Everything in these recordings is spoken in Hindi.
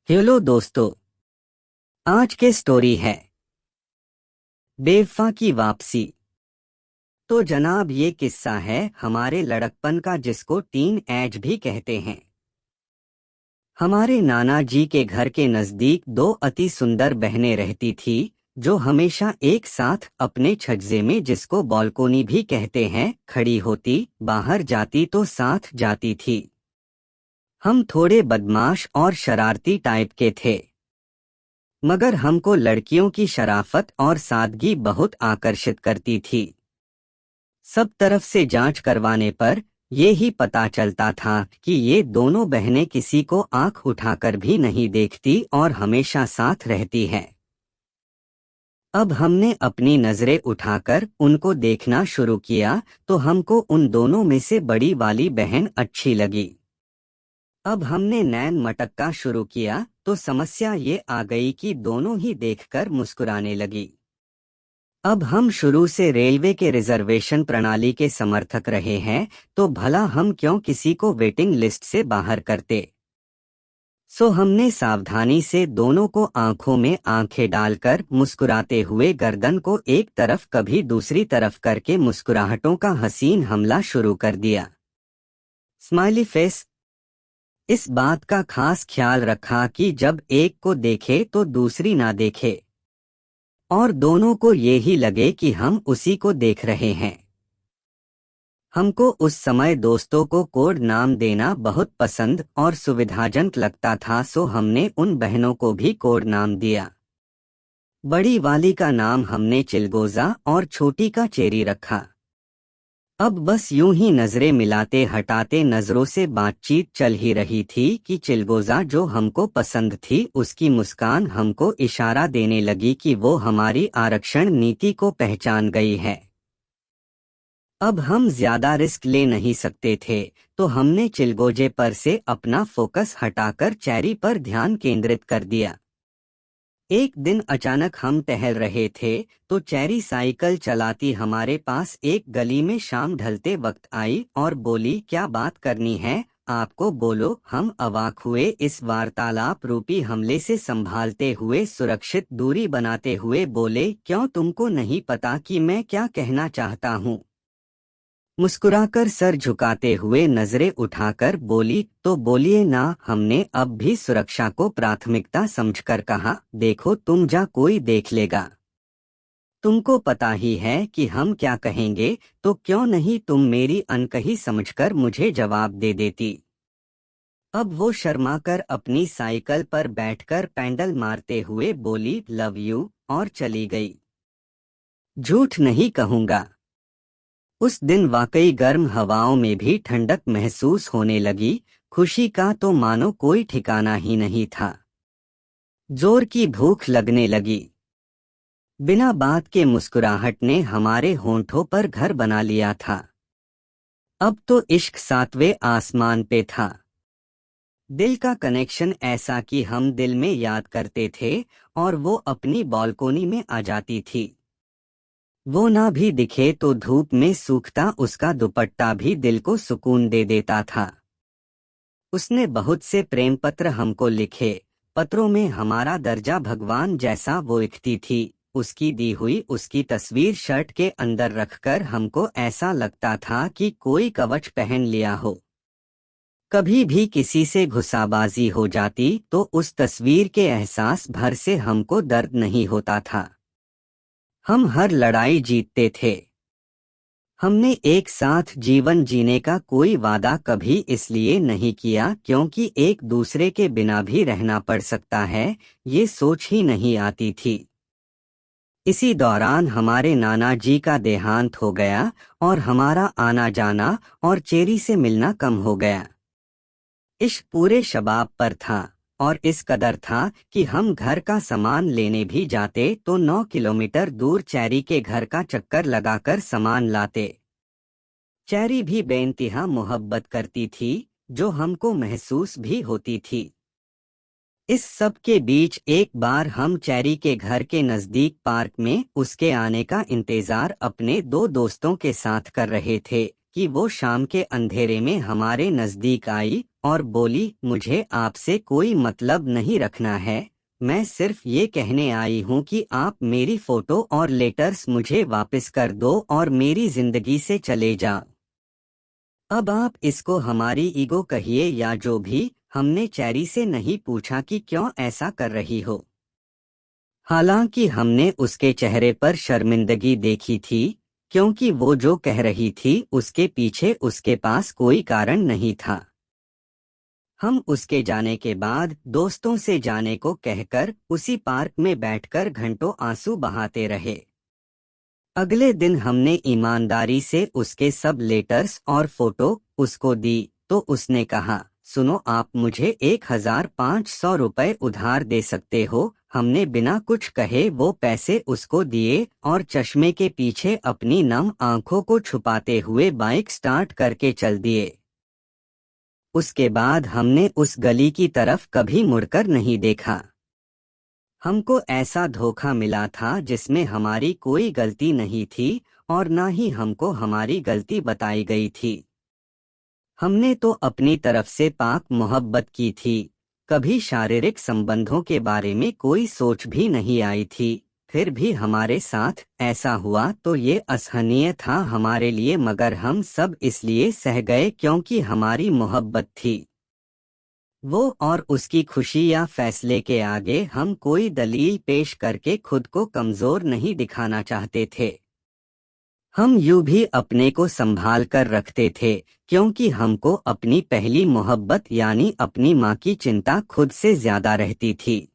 हेलो दोस्तों। आज के स्टोरी है बेवफा की वापसी। तो जनाब ये किस्सा है हमारे लड़कपन का, जिसको टीन एज भी कहते हैं। हमारे नाना जी के घर के नजदीक दो अति सुंदर बहनें रहती थी, जो हमेशा एक साथ अपने छज्जे में, जिसको बालकोनी भी कहते हैं, खड़ी होती, बाहर जाती तो साथ जाती थी। हम थोड़े बदमाश और शरारती टाइप के थे, मगर हमको लड़कियों की शराफत और सादगी बहुत आकर्षित करती थी। सब तरफ से जांच करवाने पर ये ही पता चलता था कि ये दोनों बहनें किसी को आंख उठाकर भी नहीं देखती और हमेशा साथ रहती हैं। अब हमने अपनी नजरें उठाकर उनको देखना शुरू किया तो हमको उन दोनों में से बड़ी वाली बहन अच्छी लगी। अब हमने नैन मटक्का शुरू किया तो समस्या ये आ गई कि दोनों ही देखकर मुस्कुराने लगी। अब हम शुरू से रेलवे के रिजर्वेशन प्रणाली के समर्थक रहे हैं, तो भला हम क्यों किसी को वेटिंग लिस्ट से बाहर करते। सो हमने सावधानी से दोनों को आंखों में आंखें डालकर मुस्कुराते हुए गर्दन को एक तरफ कभी दूसरी तरफ करके मुस्कुराहटों का हसीन हमला शुरू कर दिया। Smiley face. इस बात का खास ख्याल रखा कि जब एक को देखे तो दूसरी ना देखे और दोनों को ये ही लगे कि हम उसी को देख रहे हैं। हमको उस समय दोस्तों को कोड नाम देना बहुत पसंद और सुविधाजनक लगता था, सो हमने उन बहनों को भी कोड नाम दिया। बड़ी वाली का नाम हमने चिलगोजा और छोटी का चेरी रखा। अब बस यूं ही नजरें मिलाते हटाते नजरों से बातचीत चल ही रही थी कि चिलगोजा, जो हमको पसंद थी, उसकी मुस्कान हमको इशारा देने लगी कि वो हमारी आरक्षण नीति को पहचान गई है। अब हम ज्यादा रिस्क ले नहीं सकते थे, तो हमने चिलगोजे पर से अपना फोकस हटाकर चेरी पर ध्यान केंद्रित कर दिया। एक दिन अचानक हम टहल रहे थे तो चेरी साइकिल चलाती हमारे पास एक गली में शाम ढलते वक्त आई और बोली, क्या बात करनी है आपको, बोलो। हम अवाक हुए इस वार्तालाप रूपी हमले से संभालते हुए सुरक्षित दूरी बनाते हुए बोले, क्यों तुमको नहीं पता कि मैं क्या कहना चाहता हूँ। मुस्कुराकर सर झुकाते हुए नजरें उठाकर बोली, तो बोलिए ना। हमने अब भी सुरक्षा को प्राथमिकता समझकर कहा, देखो तुम जा, कोई देख लेगा। तुमको पता ही है कि हम क्या कहेंगे, तो क्यों नहीं तुम मेरी अनकही समझकर मुझे जवाब दे देती। अब वो शर्माकर अपनी साइकिल पर बैठकर पैडल मारते हुए बोली, लव यू, और चली गई। झूठ नहीं कहूंगा, उस दिन वाकई गर्म हवाओं में भी ठंडक महसूस होने लगी। खुशी का तो मानो कोई ठिकाना ही नहीं था। जोर की भूख लगने लगी। बिना बात के मुस्कुराहट ने हमारे होंठों पर घर बना लिया था। अब तो इश्क सातवें आसमान पे था। दिल का कनेक्शन ऐसा कि हम दिल में याद करते थे और वो अपनी बालकोनी में आ जाती थी। वो ना भी दिखे तो धूप में सूखता उसका दुपट्टा भी दिल को सुकून दे देता था। उसने बहुत से प्रेम पत्र हमको लिखे। पत्रों में हमारा दर्जा भगवान जैसा वो लिखती थी। उसकी दी हुई उसकी तस्वीर शर्ट के अंदर रखकर हमको ऐसा लगता था कि कोई कवच पहन लिया हो। कभी भी किसी से घुसाबाजी हो जाती तो उस तस्वीर के एहसास भर से हमको दर्द नहीं होता था। हम हर लड़ाई जीतते थे। हमने एक साथ जीवन जीने का कोई वादा कभी इसलिए नहीं किया क्योंकि एक दूसरे के बिना भी रहना पड़ सकता है, ये सोच ही नहीं आती थी। इसी दौरान हमारे नाना जी का देहांत हो गया और हमारा आना जाना और चेरी से मिलना कम हो गया। इश्क पूरे शबाब पर था और इस कदर था कि हम घर का सामान लेने भी जाते तो 9 किलोमीटर दूर चेरी के घर का चक्कर लगाकर सामान लाते। चेरी भी बेइंतहा मोहब्बत करती थी, जो हमको महसूस भी होती थी। इस सब के बीच एक बार हम चेरी के घर के नजदीक पार्क में उसके आने का इंतजार अपने दो दोस्तों के साथ कर रहे थे कि वो शाम के अंधेरे में हमारे नजदीक आई और बोली, मुझे आपसे कोई मतलब नहीं रखना है, मैं सिर्फ ये कहने आई हूँ कि आप मेरी फोटो और लेटर्स मुझे वापस कर दो और मेरी जिंदगी से चले जाओ। अब आप इसको हमारी ईगो कहिए या जो भी, हमने चेरी से नहीं पूछा कि क्यों ऐसा कर रही हो। हालांकि हमने उसके चेहरे पर शर्मिंदगी देखी थी, क्योंकि वो जो कह रही थी उसके पीछे उसके पास कोई कारण नहीं था। हम उसके जाने के बाद दोस्तों से जाने को कहकर उसी पार्क में बैठकर घंटों आंसू बहाते रहे। अगले दिन हमने ईमानदारी से उसके सब लेटर्स और फोटो उसको दी, तो उसने कहा, सुनो, आप मुझे 1,500 रुपए उधार दे सकते हो। हमने बिना कुछ कहे वो पैसे उसको दिए और चश्मे के पीछे अपनी नम आंखों को छुपाते हुए बाइक स्टार्ट करके चल दिए। उसके बाद हमने उस गली की तरफ कभी मुड़कर नहीं देखा। हमको ऐसा धोखा मिला था जिसमें हमारी कोई गलती नहीं थी और ना ही हमको हमारी गलती बताई गई थी। हमने तो अपनी तरफ से पाक मोहब्बत की थी, कभी शारीरिक संबंधों के बारे में कोई सोच भी नहीं आई थी। फिर भी हमारे साथ ऐसा हुआ तो ये असहनीय था हमारे लिए, मगर हम सब इसलिए सह गए क्योंकि हमारी मोहब्बत थी। वो और उसकी खुशी या फैसले के आगे हम कोई दलील पेश करके खुद को कमजोर नहीं दिखाना चाहते थे। हम यूं भी अपने को संभाल कर रखते थे, क्योंकि हमको अपनी पहली मोहब्बत यानी अपनी माँ की चिंता खुद से ज्यादा रहती थी।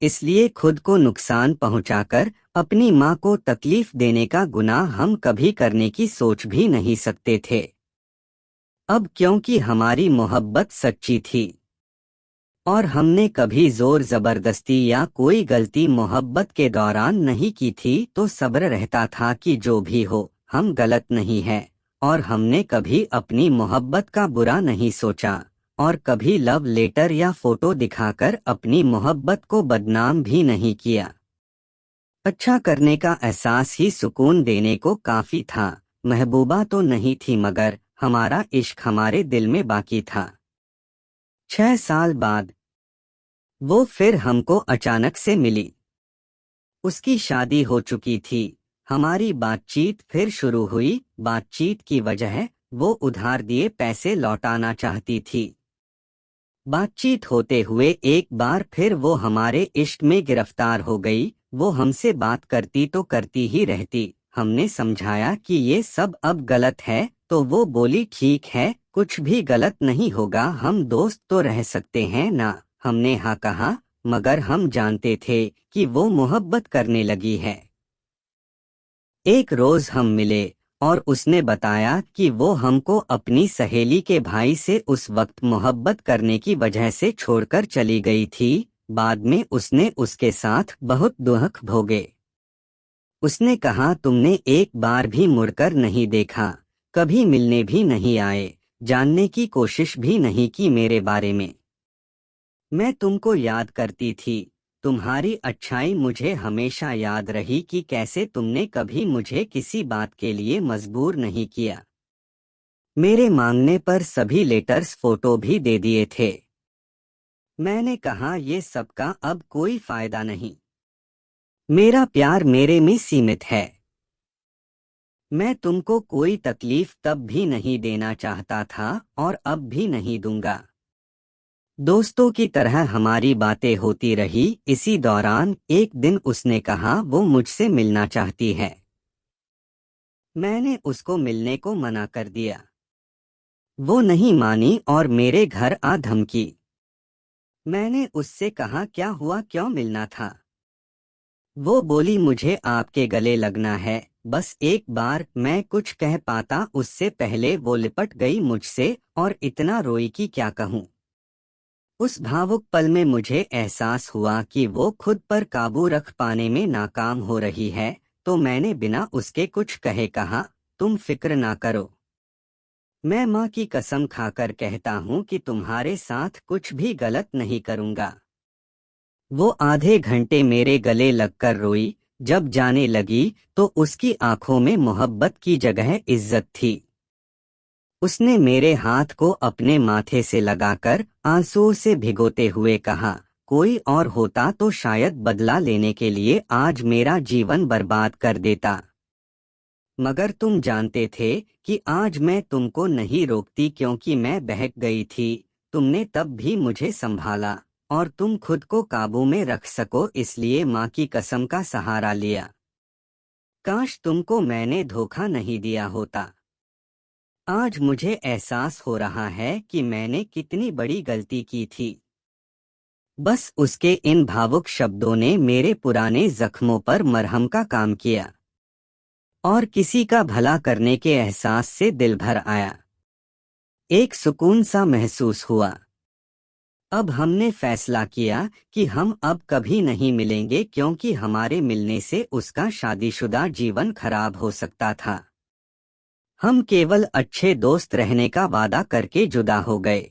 इसलिए खुद को नुकसान पहुंचाकर अपनी माँ को तकलीफ देने का गुनाह हम कभी करने की सोच भी नहीं सकते थे। अब क्योंकि हमारी मोहब्बत सच्ची थी और हमने कभी जोर जबरदस्ती या कोई गलती मोहब्बत के दौरान नहीं की थी, तो सब्र रहता था कि जो भी हो, हम गलत नहीं हैं और हमने कभी अपनी मोहब्बत का बुरा नहीं सोचा और कभी लव लेटर या फोटो दिखाकर अपनी मोहब्बत को बदनाम भी नहीं किया। अच्छा करने का एहसास ही सुकून देने को काफी था। महबूबा तो नहीं थी, मगर हमारा इश्क हमारे दिल में बाकी था। 6 साल बाद वो फिर हमको अचानक से मिली। उसकी शादी हो चुकी थी। हमारी बातचीत फिर शुरू हुई। बातचीत की वजह वो उधार दिए पैसे लौटाना चाहती थी। बातचीत होते हुए एक बार फिर वो हमारे इश्क में गिरफ्तार हो गई। वो हमसे बात करती तो करती ही रहती। हमने समझाया कि ये सब अब गलत है, तो वो बोली, ठीक है, कुछ भी गलत नहीं होगा, हम दोस्त तो रह सकते हैं ना। हमने हाँ कहा, मगर हम जानते थे कि वो मोहब्बत करने लगी है। एक रोज हम मिले और उसने बताया कि वो हमको अपनी सहेली के भाई से उस वक्त मोहब्बत करने की वजह से छोड़कर चली गई थी। बाद में उसने उसके साथ बहुत दुख भोगे। उसने कहा, तुमने एक बार भी मुड़कर नहीं देखा, कभी मिलने भी नहीं आए, जानने की कोशिश भी नहीं की मेरे बारे में। मैं तुमको याद करती थी, तुम्हारी अच्छाई मुझे हमेशा याद रही कि कैसे तुमने कभी मुझे किसी बात के लिए मजबूर नहीं किया। मेरे मांगने पर सभी लेटर्स फोटो भी दे दिए थे। मैंने कहा, ये सबका अब कोई फायदा नहीं। मेरा प्यार मेरे में सीमित है। मैं तुमको कोई तकलीफ तब भी नहीं देना चाहता था और अब भी नहीं दूंगा। दोस्तों की तरह हमारी बातें होती रही। इसी दौरान एक दिन उसने कहा वो मुझसे मिलना चाहती है। मैंने उसको मिलने को मना कर दिया। वो नहीं मानी और मेरे घर आ धमकी। मैंने उससे कहा, क्या हुआ, क्यों मिलना था? वो बोली, मुझे आपके गले लगना है, बस एक बार। मैं कुछ कह पाता उससे पहले वो लिपट गई मुझसे और इतना रोई कि क्या कहूँ। उस भावुक पल में मुझे एहसास हुआ कि वो खुद पर काबू रख पाने में नाकाम हो रही है, तो मैंने बिना उसके कुछ कहे कहा, तुम फिक्र ना करो। मैं माँ की कसम खाकर कहता हूँ कि तुम्हारे साथ कुछ भी गलत नहीं करूँगा। वो आधे घंटे मेरे गले लगकर रोई। जब जाने लगी तो उसकी आंखों में मोहब्बत की जगह इज्जत थी। उसने मेरे हाथ को अपने माथे से लगाकर आंसुओं से भिगोते हुए कहा, कोई और होता तो शायद बदला लेने के लिए आज मेरा जीवन बर्बाद कर देता। मगर तुम जानते थे कि आज मैं तुमको नहीं रोकती क्योंकि मैं बहक गई थी। तुमने तब भी मुझे संभाला और तुम खुद को काबू में रख सको इसलिए माँ की कसम का सहारा लिया। काश तुमको मैंने धोखा नहीं दिया होता। आज मुझे एहसास हो रहा है कि मैंने कितनी बड़ी गलती की थी। बस उसके इन भावुक शब्दों ने मेरे पुराने जख्मों पर मरहम का काम किया और किसी का भला करने के एहसास से दिल भर आया। एक सुकून सा महसूस हुआ। अब हमने फैसला किया कि हम अब कभी नहीं मिलेंगे क्योंकि हमारे मिलने से उसका शादीशुदा जीवन खराब हो सकता था। हम केवल अच्छे दोस्त रहने का वादा करके जुदा हो गए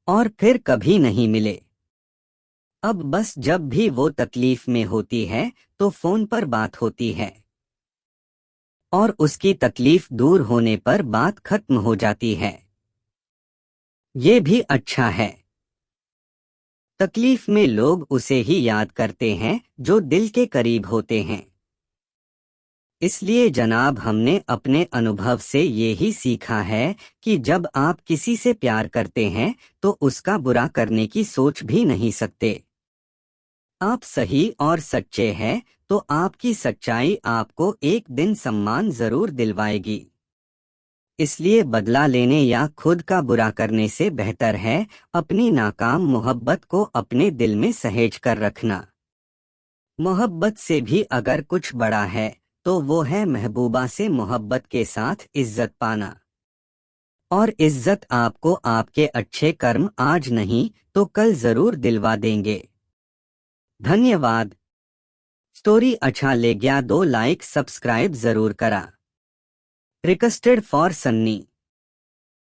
और फिर कभी नहीं मिले। अब बस जब भी वो तकलीफ में होती है तो फोन पर बात होती है और उसकी तकलीफ दूर होने पर बात खत्म हो जाती है। ये भी अच्छा है। तकलीफ में लोग उसे ही याद करते हैं जो दिल के करीब होते हैं। इसलिए जनाब हमने अपने अनुभव से ये ही सीखा है कि जब आप किसी से प्यार करते हैं तो उसका बुरा करने की सोच भी नहीं सकते। आप सही और सच्चे हैं तो आपकी सच्चाई आपको एक दिन सम्मान जरूर दिलवाएगी। इसलिए बदला लेने या खुद का बुरा करने से बेहतर है अपनी नाकाम मोहब्बत को अपने दिल में सहेज कर रखना। मोहब्बत से भी अगर कुछ बड़ा है तो वो है महबूबा से मोहब्बत के साथ इज्जत पाना। और इज्जत आपको आपके अच्छे कर्म आज नहीं तो कल जरूर दिलवा देंगे। धन्यवाद। स्टोरी अच्छा ले गया 2 लाइक सब्सक्राइब जरूर करा। Requested for Sunny.